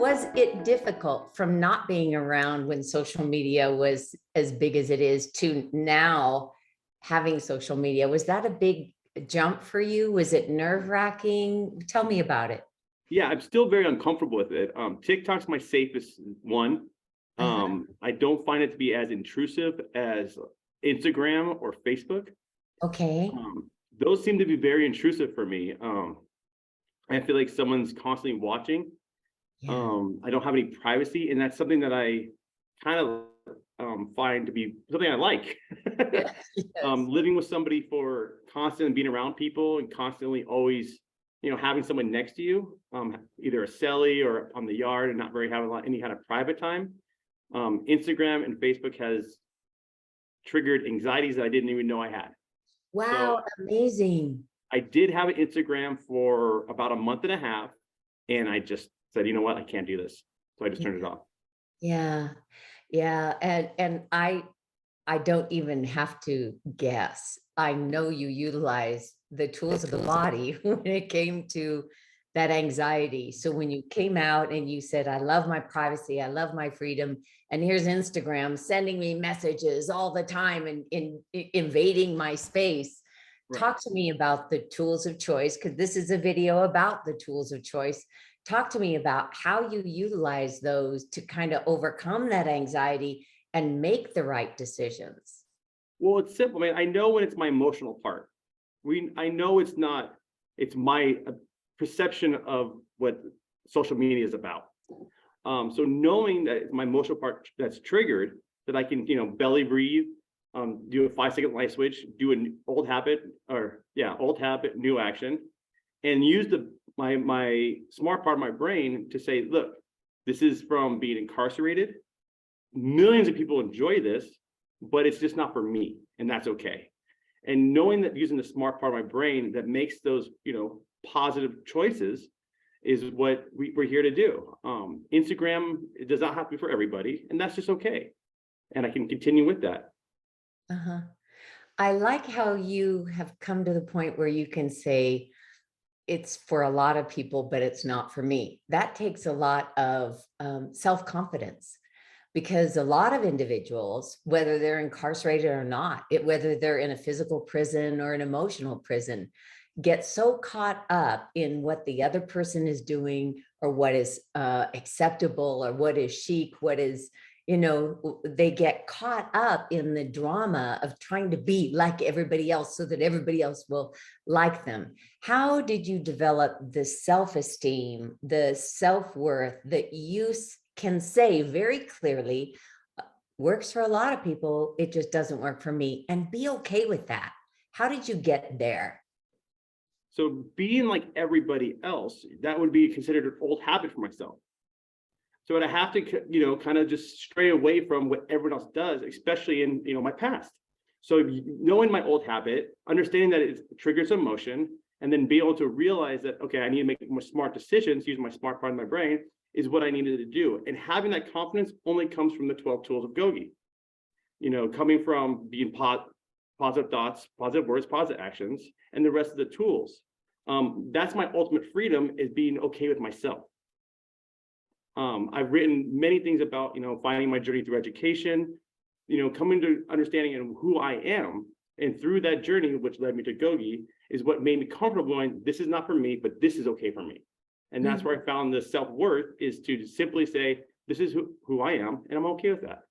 Was it difficult from not being around when social media was as big as it is to now having social media? Was that a big jump for you? Was it nerve-wracking? Tell me about it. Yeah, I'm still very uncomfortable with it. TikTok's my safest one. Uh-huh. I don't find it to be as intrusive as Instagram or Facebook. Okay. Those seem to be very intrusive for me. I feel like someone's constantly watching. Yeah. I don't have any privacy, and that's something that I kind of find to be something I like. Yeah. Yes. Living with somebody for constantly being around people and constantly always, having someone next to you, either a celly or on the yard and not very having any kind of private time. Instagram and Facebook has triggered anxieties that I didn't even know I had. So Wow, amazing. I did have an Instagram for about a month and a half, and I just said, you know what, I can't do this. So I just turned it off. Yeah. Yeah. And I don't even have to guess. I know you utilize the tools of the body when it came to that anxiety. So when you came out and you said, I love my privacy, I love my freedom, and here's Instagram sending me messages all the time and invading my space. Right. Talk to me about the tools of choice, because this is a video about the tools of choice. Talk to me about how you utilize those to kind of overcome that anxiety and make the right decisions. Well, it's simple, man. I know when it's my emotional part. I know it's not, it's my perception of what social media is about. So knowing that it's my emotional part that's triggered, that I can, belly breathe, do a 5-second light switch, do an old habit, old habit, new action, and use my smart part of my brain to say, look, this is from being incarcerated. Millions of people enjoy this, but it's just not for me, and that's okay. And knowing that using the smart part of my brain that makes those, positive choices is what we're here to do. Instagram, it does not have to be for everybody, and that's just okay. And I can continue with that. Uh-huh. I like how you have come to the point where you can say, it's for a lot of people, but it's not for me. That takes a lot of self-confidence, because a lot of individuals, whether they're incarcerated or not, whether they're in a physical prison or an emotional prison, get so caught up in what the other person is doing, or what is acceptable, or what is chic, what is, they get caught up in the drama of trying to be like everybody else so that everybody else will like them. How did you develop the self-esteem, the self-worth that you can say very clearly, works for a lot of people, it just doesn't work for me, and be okay with that? How did you get there? So being like everybody else, that would be considered an old habit for myself. So I have to, kind of just stray away from what everyone else does, especially in, my past. So knowing my old habit, understanding that it triggers emotion, and then be able to realize that, okay, I need to make more smart decisions, use my smart part of my brain, is what I needed to do. And having that confidence only comes from the 12 tools of GOGI. Coming from being positive thoughts, positive words, positive actions, and the rest of the tools. That's my ultimate freedom, is being okay with myself. I've written many things about, finding my journey through education, coming to understanding of who I am. And through that journey, which led me to GOGI, is what made me comfortable going, this is not for me, but this is okay for me. And that's where I found the self-worth, is to simply say, this is who I am, and I'm okay with that.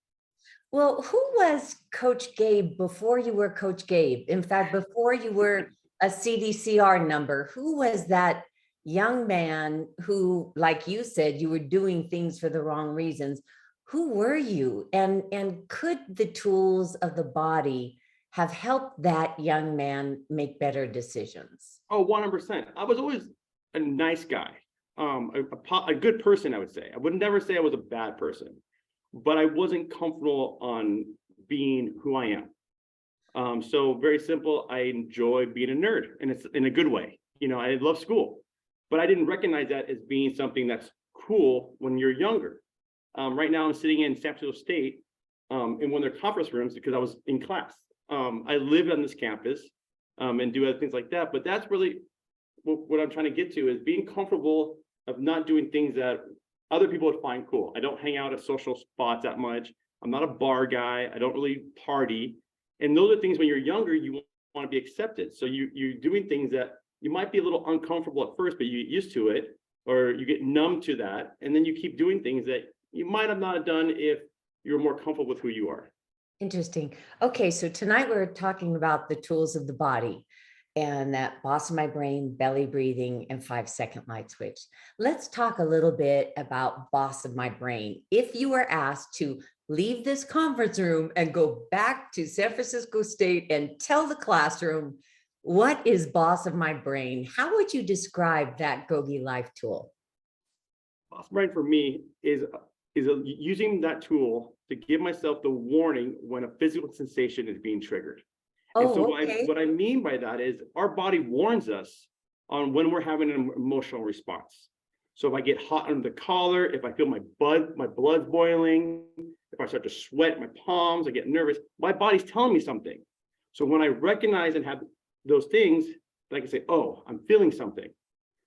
Well, who was Coach Gabe before you were Coach Gabe? In fact, before you were a CDCR number, who was that young man who, like you said, you were doing things for the wrong reasons? Who were you? And could the tools of the body have helped that young man make better decisions? Oh, 100%. I was always a nice guy, a good person, I would say. I would never say I was a bad person, but I wasn't comfortable on being who I am. So very simple, I enjoy being a nerd, and it's in a good way. I love school, but I didn't recognize that as being something that's cool when you're younger. Right now I'm sitting in San Francisco State in one of their conference rooms because I was in class. I live on this campus and do other things like that, but that's really what I'm trying to get to, is being comfortable of not doing things that other people would find cool. I don't hang out at social spots that much. I'm not a bar guy. I don't really party. And those are things when you're younger, you want to be accepted. So you're doing things that you might be a little uncomfortable at first, but you get used to it, or you get numb to that. And then you keep doing things that you might have not done if you're more comfortable with who you are. Interesting. Okay, so tonight we're talking about the tools of the body and that boss of my brain, belly breathing, and 5-second light switch. Let's talk a little bit about boss of my brain. If you were asked to leave this conference room and go back to San Francisco State and tell the classroom, what is boss of my brain? How would you describe that GOGI life tool? Boss brain for me is using that tool to give myself the warning when a physical sensation is being triggered. And so Okay. what I mean by that is our body warns us on when we're having an emotional response. So if I get hot under the collar, if I feel my blood's boiling, if I start to sweat my palms, I get nervous, my body's telling me something. So when I recognize and have those things, I can say, oh, I'm feeling something.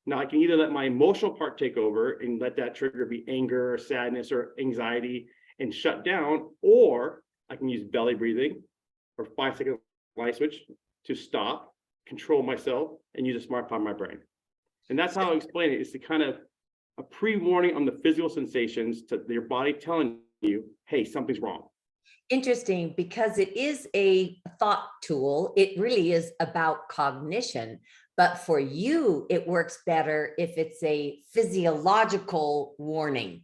Now I can either let my emotional part take over and let that trigger be anger or sadness or anxiety and shut down, or I can use belly breathing or 5-second light switch to stop, control myself, and use a smart part of my brain. And that's how I explain it. It's the kind of a pre-warning on the physical sensations to your body telling you, hey, something's wrong. Interesting, because it is a thought tool. It really is about cognition. But for you, it works better if it's a physiological warning.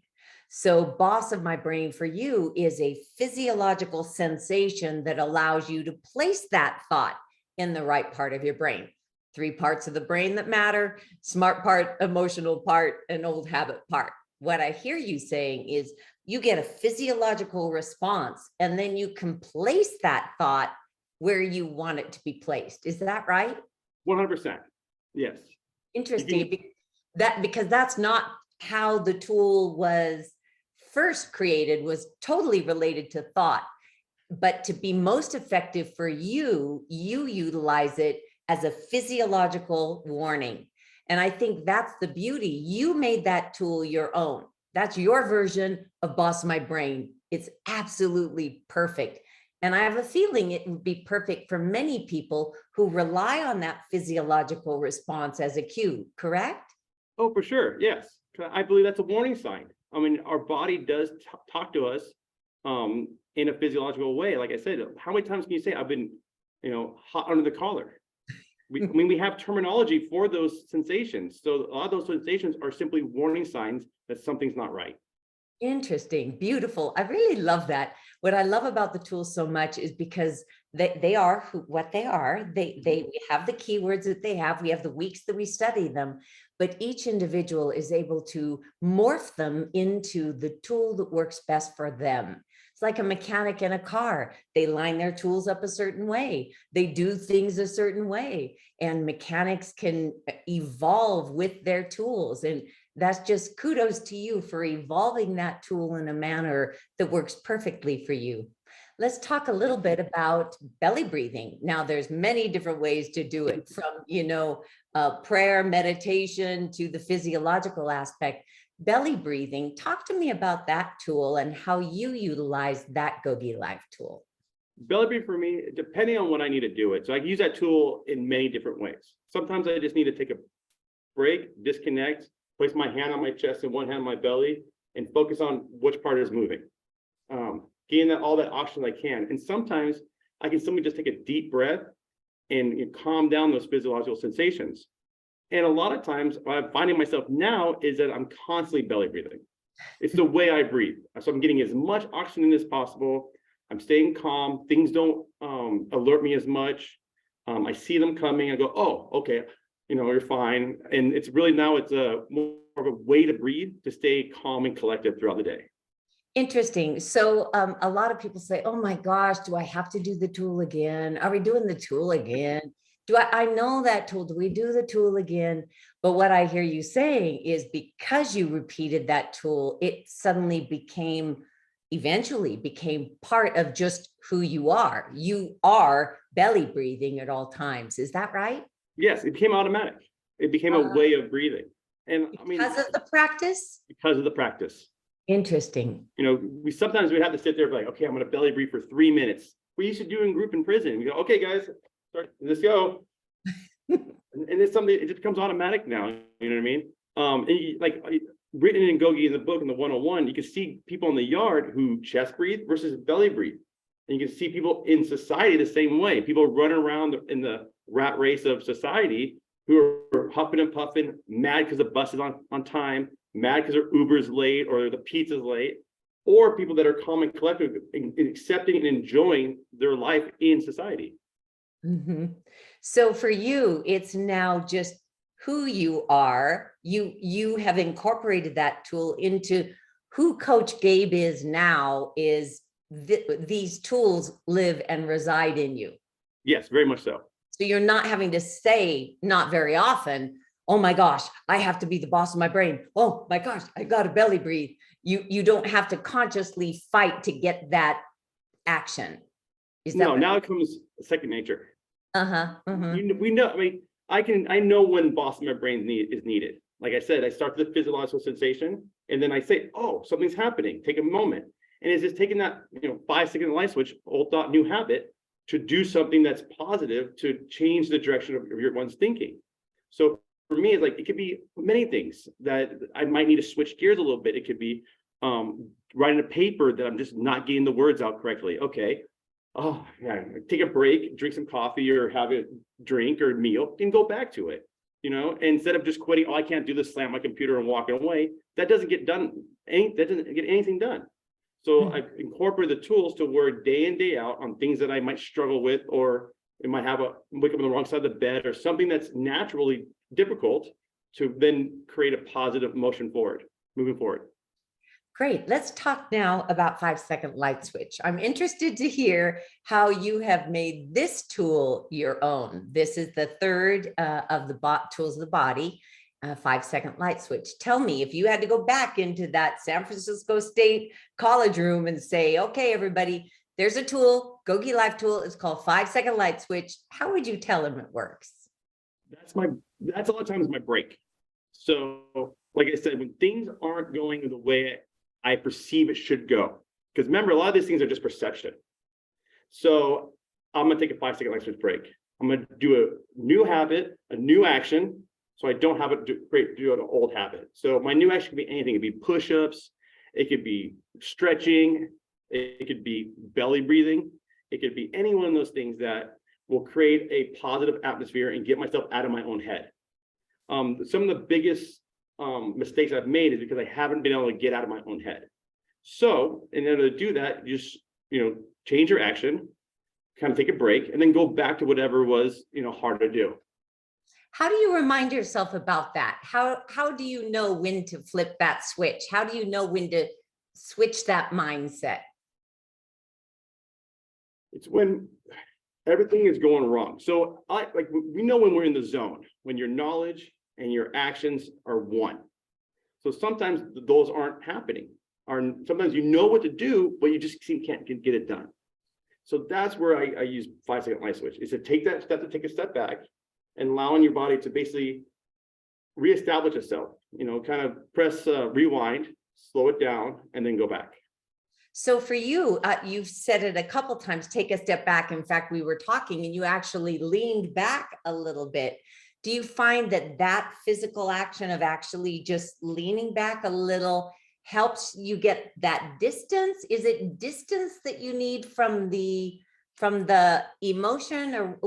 So boss of my brain for you is a physiological sensation that allows you to place that thought in the right part of your brain. 3 parts of the brain that matter: smart part, emotional part, and old habit part. What I hear you saying is you get a physiological response, and then you can place that thought where you want it to be placed. Is that right? 100%. Yes. Interesting. Because that's not how the tool was first created, was totally related to thought. But to be most effective for you, you utilize it as a physiological warning. And I think that's the beauty. You made that tool your own. That's your version of boss my brain. It's absolutely perfect. And I have a feeling it would be perfect for many people who rely on that physiological response as a cue, correct? Oh, for sure. Yes. I believe that's a warning sign. I mean, our body does talk to us in a physiological way. Like I said, how many times can you say I've been, hot under the collar? We have terminology for those sensations. So a lot of those sensations are simply warning signs that something's not right. Interesting, beautiful. I really love that. What I love about the tools so much is because they are what they are. They have the keywords that they have. We have the weeks that we study them, but each individual is able to morph them into the tool that works best for them. It's like a mechanic in a car. They line their tools up a certain way. They do things a certain way, and mechanics can evolve with their tools. And that's just kudos to you for evolving that tool in a manner that works perfectly for you. Let's talk a little bit about belly breathing. Now, there's many different ways to do it, from, prayer, meditation, to the physiological aspect. Belly breathing, talk to me about that tool and how you utilize that GOGI Life tool. Belly breathing for me, depending on when I need to do it. So I can use that tool in many different ways. Sometimes I just need to take a break, disconnect, place my hand on my chest and one hand on my belly, and focus on which part is moving. Getting all that oxygen I can. And sometimes I can simply just take a deep breath and calm down those physiological sensations. And a lot of times what I'm finding myself now is that I'm constantly belly breathing. It's the way I breathe. So I'm getting as much oxygen as possible. I'm staying calm. Things don't alert me as much. I see them coming. I go, oh, okay, you're fine. And it's really now it's more of a way to breathe, to stay calm and collected throughout the day. Interesting. So a lot of people say, oh my gosh, do I have to do the tool again? Are we doing the tool again? I know that tool, do we do the tool again? But what I hear you saying is because you repeated that tool, it suddenly eventually became part of just who you are. You are belly breathing at all times. Is that right? Yes, it became automatic. It became a way of breathing. And I mean, Because of the practice? because of the practice, Interesting. we sometimes we have to sit there and be like, okay, I'm going to belly breathe for 3 minutes. We used to do in group in prison. We go, okay, guys, let's go. And it's something, it just becomes automatic now. You know what I mean? Like written in GOGI in the book in the 101, you can see people in the yard who chest breathe versus belly breathe. And you can see people in society the same way. People run around in the rat race of society who are huffing and puffing, mad because the bus is on time, mad because their Uber's late or the pizza's late, or people that are calm and collective and accepting and enjoying their life in society. Mhm. So for you, it's now just who you are. You have incorporated that tool into who Coach Gabe is now. Is these tools live and reside in you? Yes, very much so. So you're not having to say, not very often, oh my gosh, I have to be the boss of my brain. Oh my gosh, I got to belly breathe. You don't have to consciously fight to get that action. Is that No, now it comes second nature. We know, I mean, I know when boss of my brain is needed. Like I said, I start with the physiological sensation and then I say, oh, something's happening. Take a moment. And it's just taking that, 5-second light switch, old thought, new habit, to do something that's positive to change the direction of your one's thinking. So for me, it's like, it could be many things that I might need to switch gears a little bit. It could be writing a paper that I'm just not getting the words out correctly. Okay. Oh, yeah, take a break, drink some coffee or have a drink or meal and go back to it. Instead of just quitting, oh, I can't do this, slam my computer and walking away. That doesn't get done. That doesn't get anything done. So I incorporate the tools to work day in, day out on things that I might struggle with, or it might have wake up on the wrong side of the bed or something that's naturally difficult, to then create a positive motion forward, moving forward. Great. Let's talk now about 5-second light switch. I'm interested to hear how you have made this tool your own. This is the third of the tools of the body, 5-second light switch. Tell me, if you had to go back into that San Francisco State college room and say, okay, everybody, there's a tool, GOGI Life tool. It's called 5-second light switch. How would you tell them it works? That's a lot of times my break. So like I said, when things aren't going the way I perceive it should go. Because remember, a lot of these things are just perception. So I'm going to take a 5-second light switch break. I'm going to do a new habit, a new action, so I don't have do an old habit. So my new action could be anything. It could be push-ups. It could be stretching. It could be belly breathing. It could be any one of those things that will create a positive atmosphere and get myself out of my own head. Some of the biggest mistakes I've made is because I haven't been able to get out of my own head. So in order to do that, you just, change your action, kind of take a break, and then go back to whatever was, hard to do. How do you remind yourself about that? How do you know when to flip that switch? How do you know when to switch that mindset? It's when everything is going wrong. So we know when we're in the zone, when your knowledge and your actions are one. So sometimes those aren't happening. Sometimes you know what to do, but you just can't get it done. So that's where I use 5-second light switch, is to take that step, to take a step back and allowing your body to basically reestablish itself, kind of press rewind, slow it down, and then go back. So for you, you've said it a couple times, take a step back. In fact, we were talking and you actually leaned back a little bit. Do you find that physical action of actually just leaning back a little helps you get that distance? Is it distance that you need from the emotion, or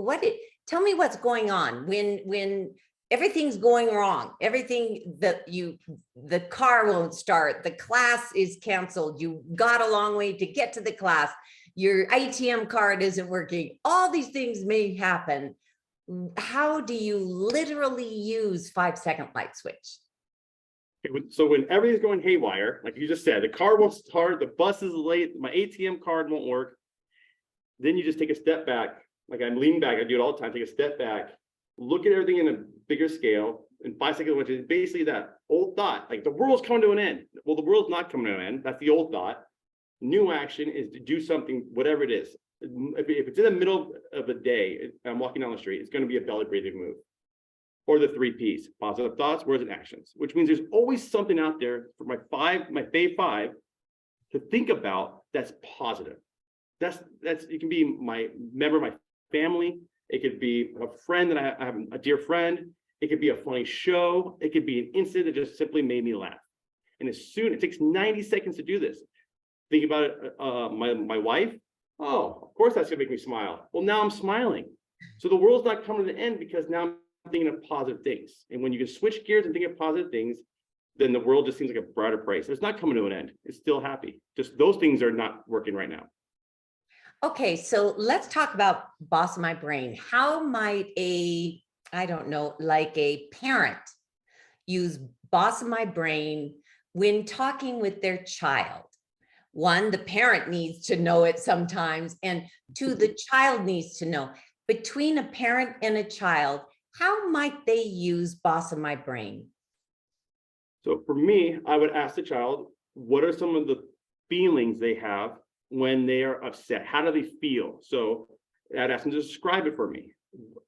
tell me what's going on when everything's going wrong, the car won't start, the class is canceled, you got a long way to get to the class, your ATM card isn't working, all these things may happen. How do you literally use 5-second light switch? So when everything's going haywire, like you just said, the car won't start, the bus is late, my ATM card won't work, then you just take a step back. Like I'm leaning back, I do it all the time, take a step back, look at everything in a bigger scale, and 5 seconds, which is basically that old thought, like the world's coming to an end. Well, the world's not coming to an end. That's the old thought. New action is to do something, whatever it is. If it's in the middle of the day, I'm walking down the street, it's going to be a belly breathing move. or the 3 Ps, positive thoughts, words, and actions, which means there's always something out there for my fave five to think about that's positive. That's it can be my member of my family. It could be a friend that I have, a dear friend. It could be a funny show. It could be an incident that just simply made me laugh. And it takes 90 seconds to do this. Think about it, my wife. Oh, of course that's gonna make me smile. Well, now I'm smiling. So the world's not coming to the end because now I'm thinking of positive things. And when you can switch gears and think of positive things, then the world just seems like a brighter place. It's not coming to an end. It's still happy. Just those things are not working right now. Okay, so let's talk about boss of my brain. How might I don't know, like a parent use boss of my brain when talking with their child? One, the parent needs to know it sometimes, and two, the child needs to know. Between a parent and a child, how might they use boss of my brain? So for me, I would ask the child, what are some of the feelings they have when they are upset? How do they feel? So I'd ask them to describe it for me.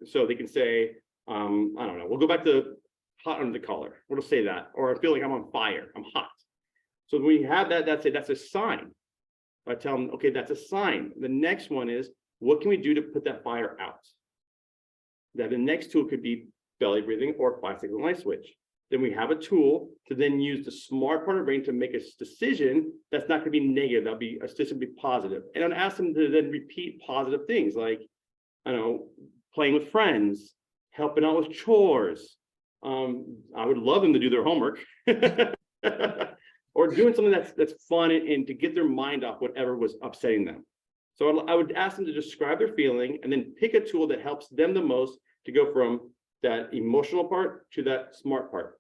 So they can say, I don't know, we'll go back to hot under the collar. We'll say that, or I feel like I'm on fire, I'm hot. So when you have that, that's a sign. I tell them, okay, that's a sign. The next one is, what can we do to put that fire out? Then the next tool could be belly breathing or 5-second light switch. Then we have a tool to then use the smart part of the brain to make a decision that's not going to be negative. That'll be a decision to be positive. And I'd ask them to then repeat positive things like, I don't know, playing with friends, helping out with chores. I would love them to do their homework. Or doing something that's fun and to get their mind off whatever was upsetting them. So I would ask them to describe their feeling and then pick a tool that helps them the most to go from that emotional part to that smart part.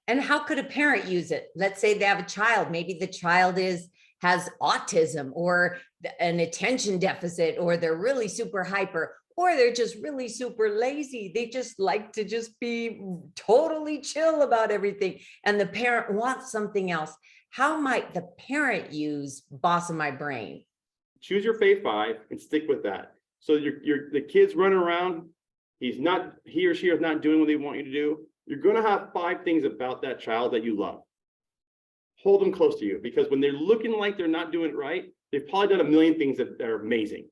And how could a parent use it? Let's say they have a child, maybe the child has autism or an attention deficit, or they're really super hyper, or they're just really super lazy. They just like to just be totally chill about everything. And the parent wants something else. How might the parent use boss of my brain? Choose your fave five and stick with that. So the kid's running around. He or she is not doing what they want you to do. You're going to have 5 things about that child that you love. Hold them close to you, because when they're looking like they're not doing it right, they've probably done a million things that are amazing.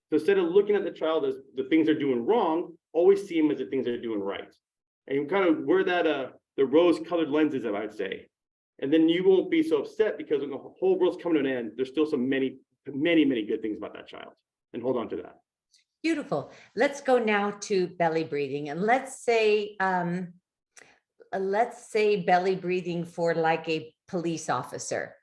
So instead of looking at the child as the things they're doing wrong, always see them as the things they're doing right. And you kind of wear that the rose-colored lenses, I would say. And then you won't be so upset, because when the whole world's coming to an end, there's still some many good things about that child. And hold on to that. Beautiful. Let's go now to belly breathing, and let's say belly breathing for like a police officer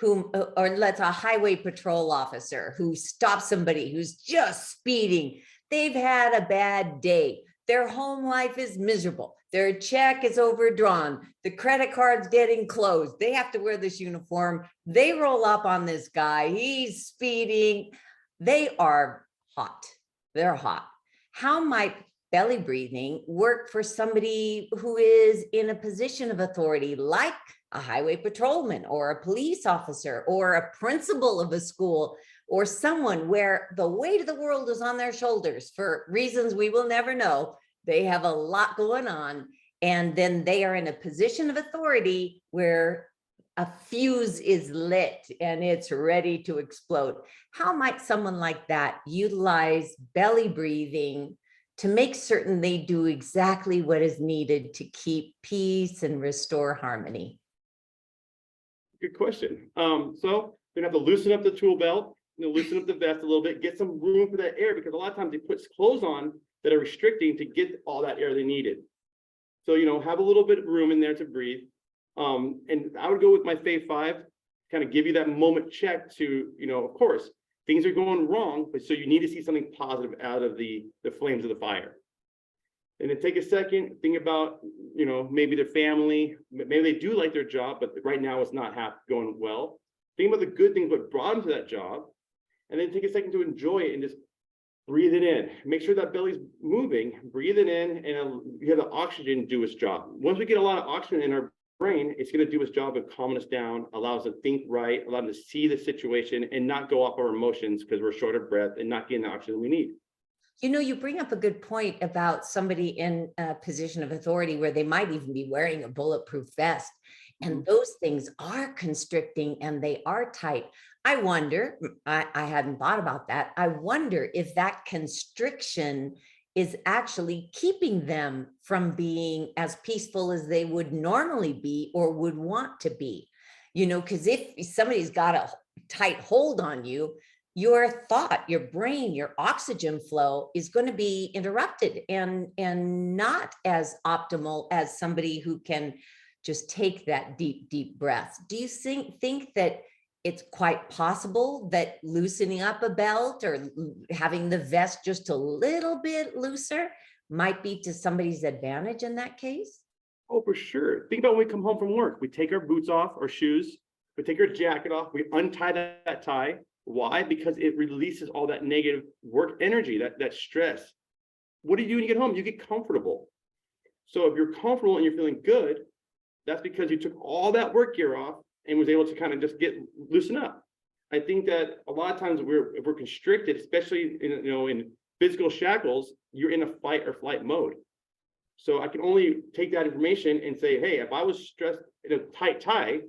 or a highway patrol officer who stops somebody who's just speeding. They've had a bad day. Their home life is miserable. Their check is overdrawn. The credit card's getting closed. They have to wear this uniform. They roll up on this guy. He's speeding. They are hot. They're hot. How might belly breathing work for somebody who is in a position of authority, like a highway patrolman or a police officer or a principal of a school, or someone where the weight of the world is on their shoulders for reasons we will never know? They have a lot going on, and then they are in a position of authority where a fuse is lit and it's ready to explode. How might someone like that utilize belly breathing to make certain they do exactly what is needed to keep peace and restore harmony? Good question. So they're gonna have to loosen up the tool belt, loosen up the vest a little bit, get some room for that air, because a lot of times they put clothes on that are restricting to get all that air they needed. So, have a little bit of room in there to breathe. And I would go with my fave five, kind of give you that moment check to, of course, things are going wrong, but so you need to see something positive out of the flames of the fire. And then take a second, think about, maybe their family, maybe they do like their job, but right now it's not going well. Think about the good things, what brought them to that job, and then take a second to enjoy it and just breathe it in. Make sure that belly's moving, breathe it in, and you have the oxygen do its job. Once we get a lot of oxygen in our brain, it's going to do its job of calming us down, allow us to think right, allow us to see the situation and not go off our emotions because we're short of breath and not getting the oxygen we need. You know, you bring up a good point about somebody in a position of authority where they might even be wearing a bulletproof vest. And Mhm. those things are constricting and they are tight. I wonder, I hadn't thought about that. I wonder if that constriction is actually keeping them from being as peaceful as they would normally be or would want to be. You know, because if somebody's got a tight hold on you, your thought, your brain, your oxygen flow is going to be interrupted and not as optimal as somebody who can just take that deep breath. Do you think that it's quite possible that loosening up a belt or having the vest just a little bit looser might be to somebody's advantage in that case? Oh, for sure. Think about when we come home from work. We take our boots off, our shoes, we take our jacket off, we untie that tie. Why? Because it releases all that negative work energy, that stress. What do you do when you get home? You get comfortable. So if you're comfortable and you're feeling good, that's because you took all that work gear off and was able to kind of just loosen up. I think that a lot of times if we're constricted, especially in physical shackles, you're in a fight or flight mode. So I can only take that information and say, hey, if I was stressed in a tight tie,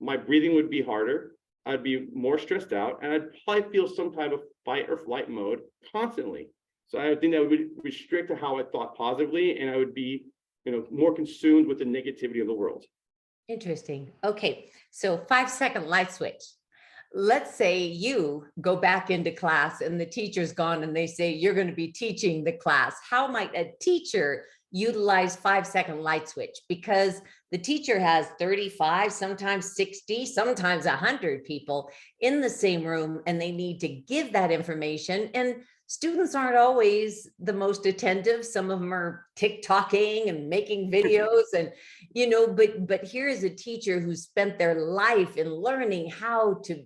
my breathing would be harder. I'd be more stressed out, and I'd probably feel some type of fight or flight mode constantly. So I think that would restrict to how I thought positively, and I would be, more consumed with the negativity of the world. Interesting. Okay, so 5-second light switch. Let's say you go back into class and the teacher's gone and they say you're going to be teaching the class. How might a teacher utilize 5-second light switch? Because the teacher has 35, sometimes 60, sometimes 100 people in the same room, and they need to give that information. And students aren't always the most attentive. Some of them are TikToking and making videos and, but here is a teacher who spent their life in learning how to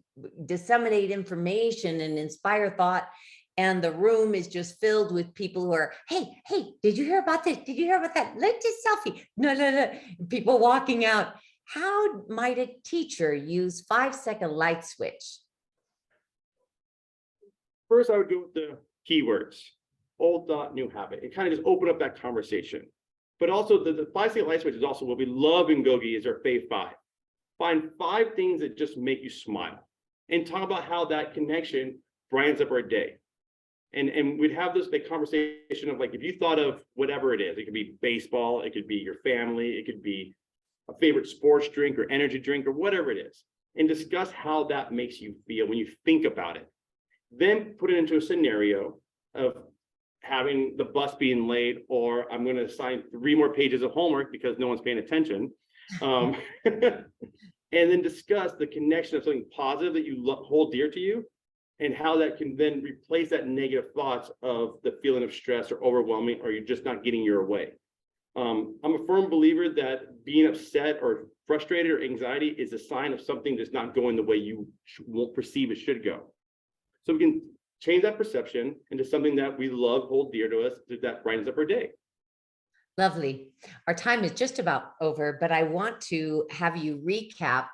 disseminate information and inspire thought. And the room is just filled with people who are, hey, did you hear about this? Did you hear about that? Let's just selfie. No. People walking out. How might a teacher use 5-second light switch? First, I would go with the keywords: old thought, new habit. It kind of just open up that conversation. But also the 5-second light switch is also what we love in GOGI is our fave 5. Find 5 things that just make you smile and talk about how that connection brightens up our day. And we'd have this big conversation of, like, if you thought of whatever it is, it could be baseball, it could be your family, it could be a favorite sports drink or energy drink or whatever it is, and discuss how that makes you feel when you think about it. Then put it into a scenario of having the bus being late, or I'm going to assign 3 more pages of homework because no one's paying attention. And then discuss the connection of something positive that you hold dear to you, and how that can then replace that negative thoughts of the feeling of stress or overwhelming, or you're just not getting your way. I'm a firm believer that being upset or frustrated or anxiety is a sign of something that's not going the way you won't perceive it should go. So we can change that perception into something that we love, hold dear to us, that brightens up our day. Lovely. Our time is just about over, but I want to have you recap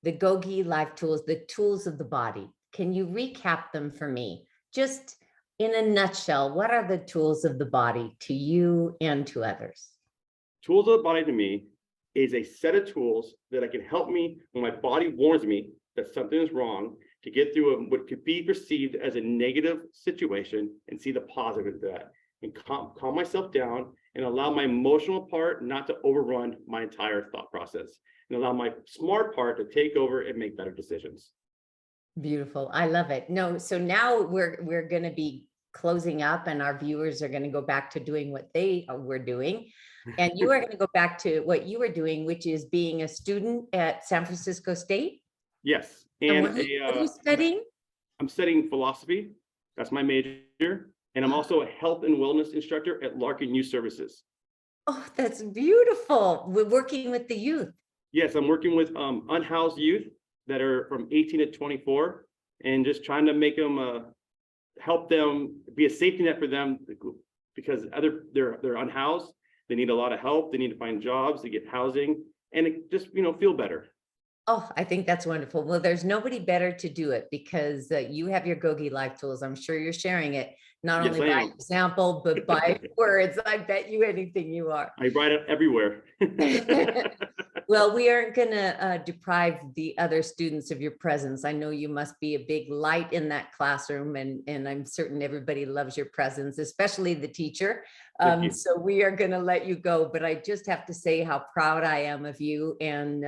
the GOGI life tools, the tools of the body. Can you recap them for me? Just in a nutshell, what are the tools of the body to you and to others? Tools of the body to me is a set of tools that can help me when my body warns me that something is wrong, to get through what could be perceived as a negative situation and see the positive of that, and calm myself down and allow my emotional part not to overrun my entire thought process, and allow my smart part to take over and make better decisions. Beautiful. I love it. No, so now we're going to be closing up and our viewers are going to go back to doing what they were doing. And you are going to go back to what you were doing, which is being a student at San Francisco State. Yes. And And what are you studying? I'm studying philosophy. That's my major. And I'm also a health and wellness instructor at Larkin Youth Services. Oh, that's beautiful. We're working with the youth. Yes, I'm working with unhoused youth that are from 18 to 24, and just trying to make them help them be a safety net for them, because they're unhoused. They need a lot of help. They need to find jobs, to get housing, and it just feel better. Oh, I think that's wonderful. Well, there's nobody better to do it because you have your GOGI life tools. I'm sure you're sharing it, not Yes, only I by am. example, but by words. I bet you anything you are. I write it everywhere. Well, we aren't going to deprive the other students of your presence. I know you must be a big light in that classroom, and I'm certain everybody loves your presence, especially the teacher. Thank you. So we are going to let you go, but I just have to say how proud I am of you, and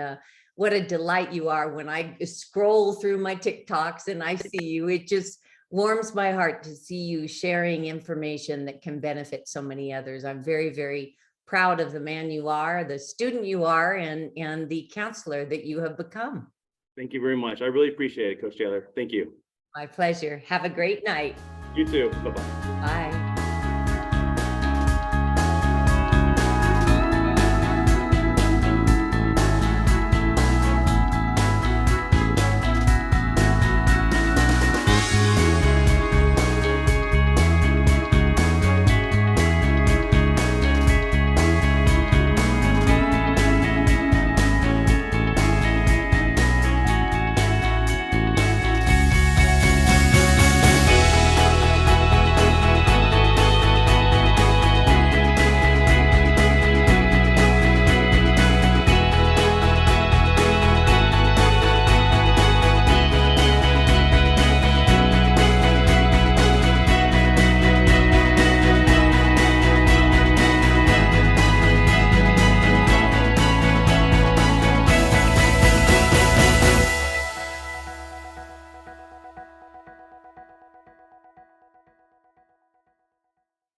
what a delight you are. When I scroll through my TikToks and I see you, it just warms my heart to see you sharing information that can benefit so many others. I'm very, very proud of the man you are, the student you are, and the counselor that you have become. Thank you very much. I really appreciate it, Coach Taylor. Thank you. My pleasure. Have a great night. You too. Bye-bye. Bye.